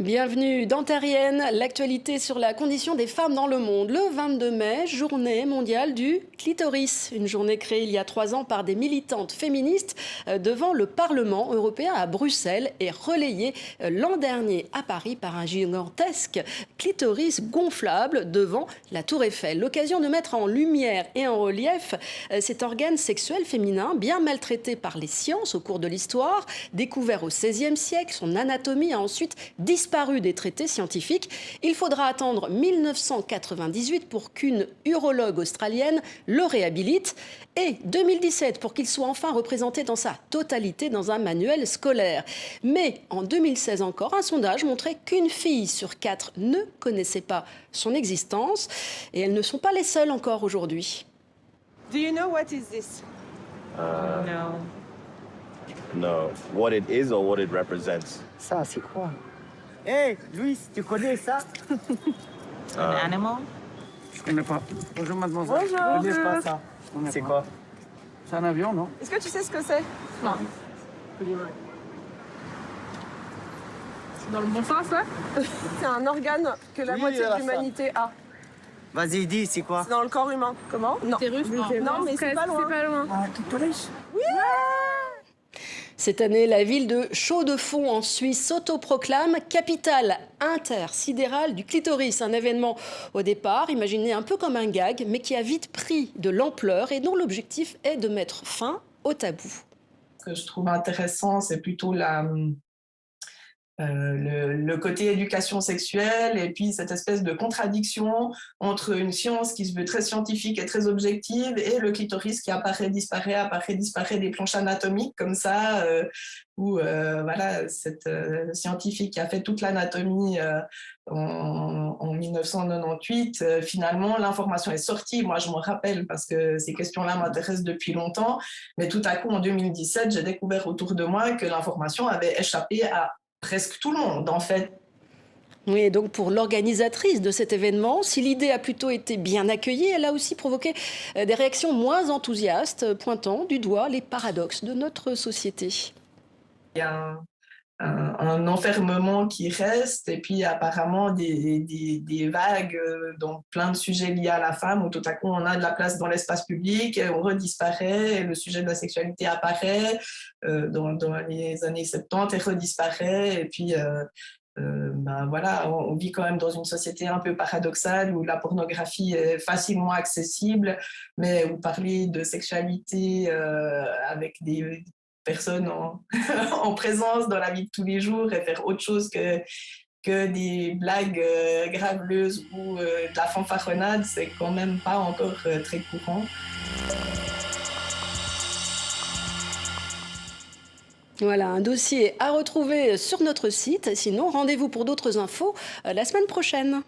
Bienvenue dans Terrienne, l'actualité sur la condition des femmes dans le monde. Le 22 mai, journée mondiale du clitoris. Une journée créée il y a 3 ans par des militantes féministes devant le Parlement européen à Bruxelles et relayée l'an dernier à Paris par un gigantesque clitoris gonflable devant la Tour Eiffel. L'occasion de mettre en lumière et en relief cet organe sexuel féminin bien maltraité par les sciences au cours de l'histoire, découvert au XVIe siècle. Son anatomie a ensuite disparu des traités scientifiques. Il faudra attendre 1998 pour qu'une urologue australienne le réhabilite et 2017 pour qu'il soit enfin représenté dans sa totalité dans un manuel scolaire. Mais en 2016 encore, un sondage montrait qu'une fille sur 4 ne connaissait pas son existence et elles ne sont pas les seules encore aujourd'hui. Do you know what is this? No. No. What it is or what it represents? Ça, c'est quoi? Hé, Louis, tu connais ça? An animal? Je connais pas. Bonjour, mademoiselle. Bonjour. Je connais pas ça. C'est quoi? C'est un avion, non? Est-ce que tu sais ce que c'est? Non. C'est dans le bon sens, là? C'est un organe que la Oui, moitié là, de l'humanité a. Vas-y, dis, c'est quoi? C'est dans le corps humain. Comment? Non. Utérus, Non, mais c'est pas loin. C'est pas loin. Ah, clitoris. Cette année, la ville de Chaux-de-Fonds en Suisse s'autoproclame capitale intersidérale du clitoris. Un événement au départ imaginé un peu comme un gag, mais qui a vite pris de l'ampleur et dont l'objectif est de mettre fin au tabou. Ce que je trouve intéressant, c'est plutôt le côté éducation sexuelle et puis cette espèce de contradiction entre une science qui se veut très scientifique et très objective et le clitoris qui apparaît, disparaît des planches anatomiques comme ça, où voilà, cette scientifique qui a fait toute l'anatomie en 1998, finalement l'information est sortie. Moi je me rappelle parce que ces questions-là m'intéressent depuis longtemps, mais tout à coup en 2017 j'ai découvert autour de moi que l'information avait échappé à presque tout le monde, en fait. Oui, et donc pour l'organisatrice de cet événement, si l'idée a plutôt été bien accueillie, elle a aussi provoqué des réactions moins enthousiastes, pointant du doigt les paradoxes de notre société. Il y a un enfermement qui reste, et puis apparemment des vagues dans plein de sujets liés à la femme, où tout à coup on a de la place dans l'espace public, on redisparaît, et le sujet de la sexualité apparaît dans les années 70 et redisparaît, et puis ben voilà, on vit quand même dans une société un peu paradoxale où la pornographie est facilement accessible, mais où parler de sexualité avec des personnes en présence dans la vie de tous les jours et faire autre chose que des blagues graveleuses ou de la fanfaronnade, c'est quand même pas encore très courant. Voilà, un dossier à retrouver sur notre site. Sinon, rendez-vous pour d'autres infos la semaine prochaine.